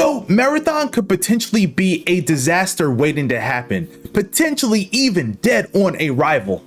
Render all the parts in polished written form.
So Marathon could potentially be a disaster waiting to happen, potentially even dead on arrival.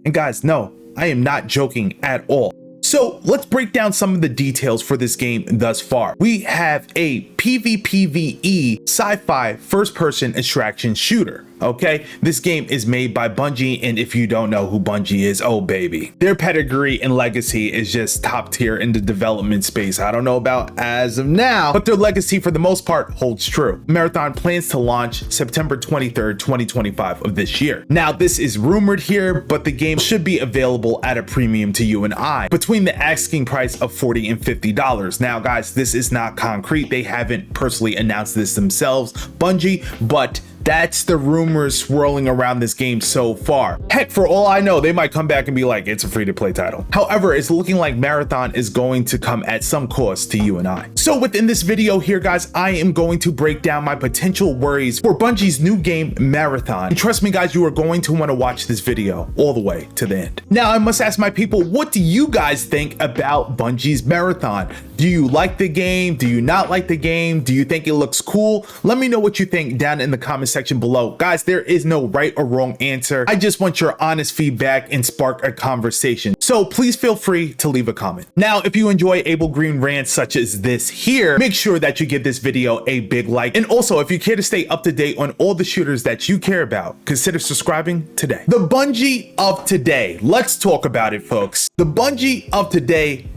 And guys, no, I am not joking at all. So let's break down some of the details for this game thus far. We have a PvPvE sci-fi first-person extraction shooter. Okay, this game is made by Bungie, and if you don't know who Bungie is, oh baby, their pedigree and legacy is just top tier in the development space. I don't know about as of now, but their legacy for the most part holds true. Marathon plans to launch September 23rd, 2025 of this year. Now, this is rumored here, but the game should be available at a premium to you and I, between the asking price of $40 and $50. Now, guys, this is not concrete. They haven't personally announced this themselves, Bungie, but that's the rumors swirling around this game so far. Heck, for all I know, they might come back and be like, it's a free-to-play title. However, it's looking like Marathon is going to come at some cost to you and I. So within this video here, guys, I am going to break down my potential worries for Bungie's new game, Marathon. And trust me, guys, you are going to want to watch this video all the way to the end. Now, I must ask my people, what do you guys think about Bungie's Marathon? Do you like the game? Do you not like the game? Do you think it looks cool? Let me know what you think down in the comment section below. Guys, there is no right or wrong answer. I just want your honest feedback and spark a conversation. So please feel free to leave a comment. Now, if you enjoy Abel Green rants such as this here, make sure that you give this video a big like. And also, if you care to stay up to date on all the shooters that you care about, consider subscribing today. The Bungie of today. Let's talk about it, folks. The Bungie of today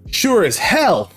sure as hell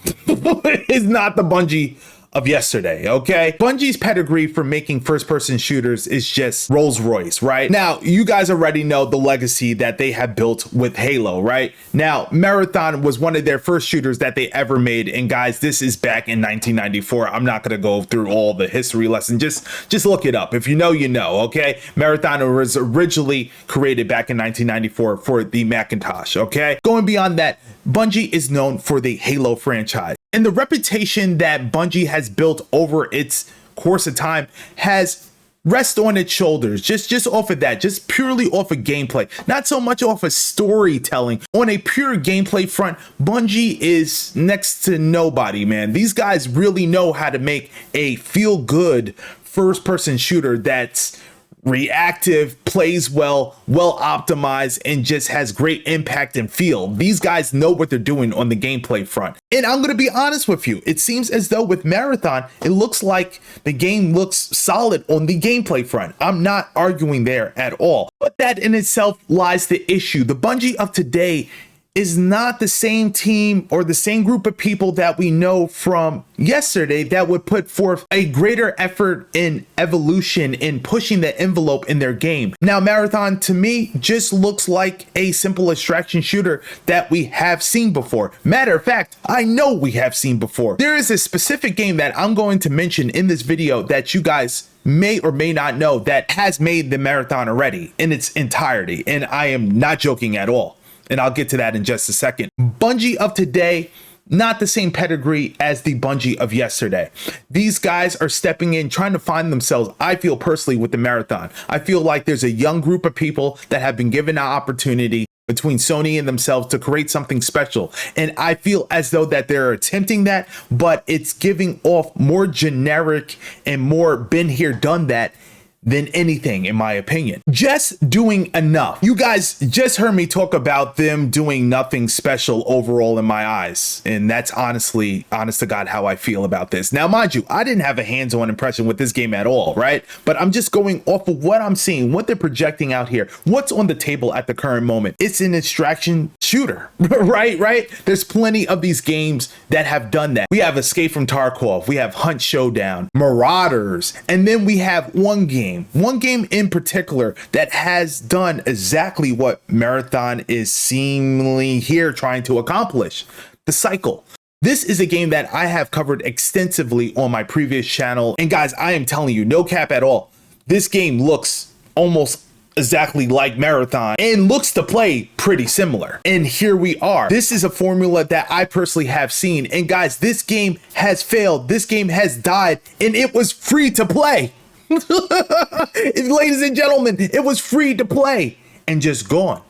is not the Bungie of yesterday, okay? Bungie's pedigree for making first-person shooters is just Rolls Royce, right? Now, you guys already know the legacy that they have built with Halo, right? Now, Marathon was one of their first shooters that they ever made, and guys, this is back in 1994. I'm not gonna go through all the history lesson. Just look it up. If you know, you know, okay? Marathon was originally created back in 1994 for the Macintosh, okay? Going beyond that, Bungie is known for the Halo franchise. And the reputation that Bungie has built over its course of time has rest on its shoulders, just off of that, just purely off of gameplay, not so much off of storytelling. On a pure gameplay front, Bungie is next to nobody, man. These guys really know how to make a feel-good first-person shooter that's reactive, plays well optimized, and just has great impact and feel. These guys know what they're doing on the gameplay front. And I'm going to be honest with you, it seems as though with Marathon, it looks like the game looks solid on the gameplay front. I'm not arguing there at all. But that in itself lies the issue. The Bungie of today is not the same team or the same group of people that we know from yesterday that would put forth a greater effort in evolution in pushing the envelope in their game. Now, Marathon to me just looks like a simple extraction shooter that we have seen before. Matter of fact, I know we have seen before. There is a specific game that I'm going to mention in this video that you guys may or may not know that has made the Marathon already in its entirety, and I am not joking at all. And I'll get to that in just a second. Bungie of today, not the same pedigree as the Bungie of yesterday. These guys are stepping in, trying to find themselves, I feel personally, with the Marathon. I feel like there's a young group of people that have been given an opportunity between Sony and themselves to create something special. And I feel as though that they're attempting that, but it's giving off more generic and more been here, done that than anything, in my opinion. Just doing enough. You guys just heard me talk about them doing nothing special overall in my eyes. And that's honestly, honest to God, how I feel about this. Now, mind you, I didn't have a hands-on impression with this game at all, right? But I'm just going off of what I'm seeing, what they're projecting out here, what's on the table at the current moment. It's an extraction shooter, right? There's plenty of these games that have done that. We have Escape from Tarkov, we have Hunt Showdown, Marauders, and then we have one game in particular that has done exactly what Marathon is seemingly here trying to accomplish: The Cycle. This is a game that I have covered extensively on my previous channel, and guys, I am telling you, no cap at all, this game looks almost exactly like Marathon and looks to play pretty similar. And here we are. This is a formula that I personally have seen, and guys, this game has failed, this game has died, and it was free to play. Ladies and gentlemen, it was free to play and just gone.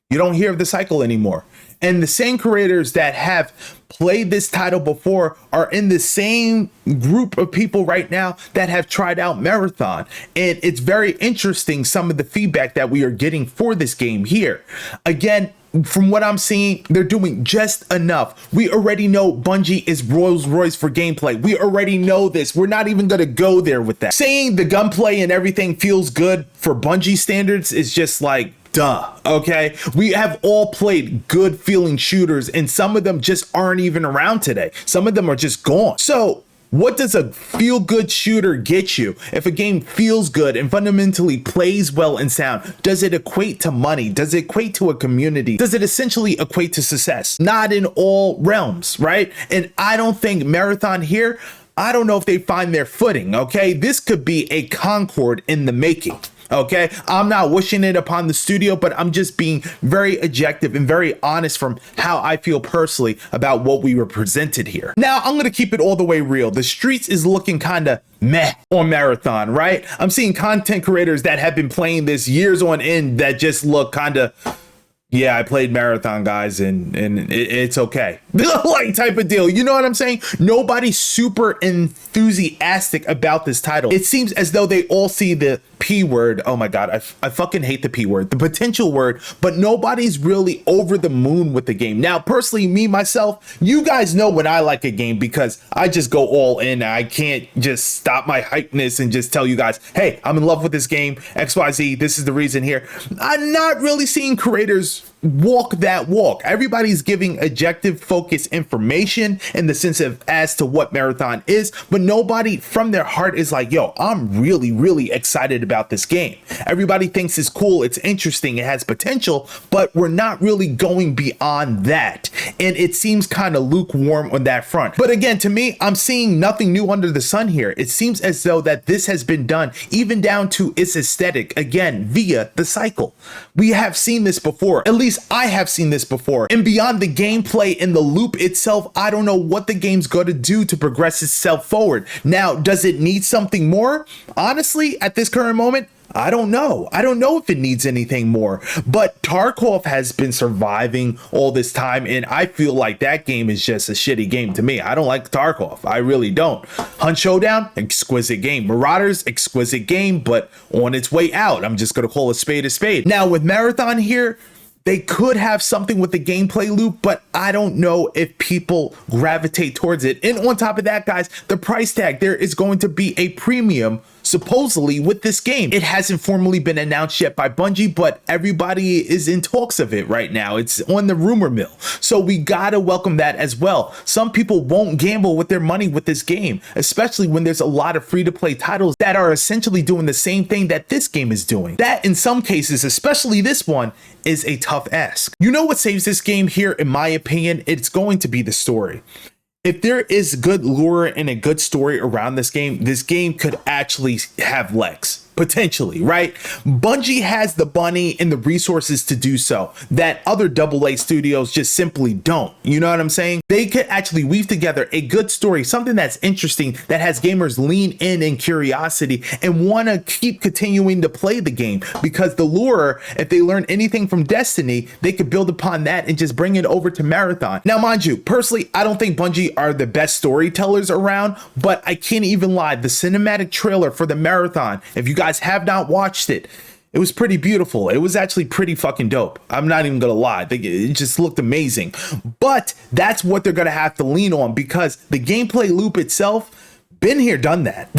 You don't hear of The Cycle anymore. And the same creators that have played this title before are in the same group of people right now that have tried out Marathon. And it's very interesting, some of the feedback that we are getting for this game here. Again, from what I'm seeing, they're doing just enough. We already know Bungie is Rolls Royce for gameplay. We already know this. We're not even going to go there with that. Saying the gunplay and everything feels good for Bungie standards is just like, duh, okay? We have all played good feeling shooters, and some of them just aren't even around today. Some of them are just gone. So what does a feel good shooter get you? If a game feels good and fundamentally plays well and sound, does it equate to money? Does it equate to a community? Does it essentially equate to success? Not in all realms, right? And I don't think Marathon here, I don't know if they find their footing, okay? This could be a Concord in the making. Okay, I'm not wishing it upon the studio, but I'm just being very objective and very honest from how I feel personally about what we were presented here. Now, I'm going to keep it all the way real. The streets is looking kind of meh on Marathon, right? I'm seeing content creators that have been playing this years on end that just look kind of, yeah, I played Marathon, guys, and it's okay. Like type of deal. You know what I'm saying? Nobody's super enthusiastic about this title. It seems as though they all see the P word. Oh my God, I fucking hate the P word, the potential word, but nobody's really over the moon with the game. Now, personally, me, myself, you guys know when I like a game because I just go all in. I can't just stop my hypeness and just tell you guys, hey, I'm in love with this game, XYZ, this is the reason here. I'm not really seeing creators walk that walk. Everybody's giving objective focused information in the sense of as to what Marathon is, but nobody from their heart is like, yo, I'm really excited about this game. Everybody thinks it's cool, it's interesting, it has potential, but we're not really going beyond that. And it seems kind of lukewarm on that front. But again, to me, I'm seeing nothing new under the sun here. It seems as though that this has been done even down to its aesthetic, again, via the cycle. We have seen this before, at least I have seen this before. And beyond the gameplay and the loop itself, I don't know what the game's going to do to progress itself forward. Now, does it need something more? Honestly, at this current moment, I don't know. I don't know if it needs anything more, but Tarkov has been surviving all this time, and I feel like that game is just a shitty game to me. I don't like Tarkov. I really don't. Hunt Showdown, exquisite game. Marauders, exquisite game, but on its way out. I'm just going to call a spade a spade. Now, with Marathon here, they could have something with the gameplay loop, but I don't know if people gravitate towards it. And on top of that, guys, the price tag, there is going to be a premium supposedly with this game. It hasn't formally been announced yet by Bungie, but everybody is in talks of it right now. It's on the rumor mill. So we gotta welcome that as well. Some people won't gamble with their money with this game, especially when there's a lot of free-to-play titles that are essentially doing the same thing that this game is doing. That in some cases, especially this one, is a tough ask. You know what saves this game here, in my opinion? It's going to be the story. If there is good lore and a good story around this game could actually have legs. Potentially, right? Bungie has the money and the resources to do so that other AA studios just simply don't. You know what I'm saying? They could actually weave together a good story, something that's interesting, that has gamers lean in curiosity and want to keep continuing to play the game, because the lore, if they learn anything from Destiny, they could build upon that and just bring it over to Marathon. Now, mind you, personally, I don't think Bungie are the best storytellers around, but I can't even lie. The cinematic trailer for the Marathon, if you guys have not watched it, it was pretty beautiful. It was actually pretty fucking dope. I'm not even gonna lie. It just looked amazing. But that's what they're gonna have to lean on, because the gameplay loop itself, been here, done that.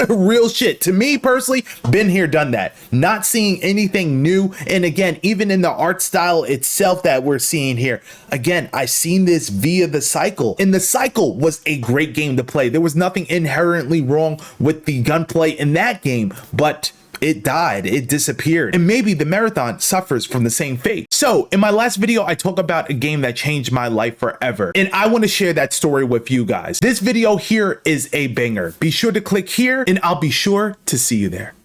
Real shit. To me personally, been here, done that. Not seeing anything new. And again, even in the art style itself that we're seeing here, again, I've seen this via the cycle, and the cycle was a great game to play. There was nothing inherently wrong with the gunplay in that game, but it died, it disappeared, and maybe the Marathon suffers from the same fate. So in my last video, I talked about a game that changed my life forever, and I want to share that story with you guys. This video here is a banger. Be sure to click here, and I'll be sure to see you there.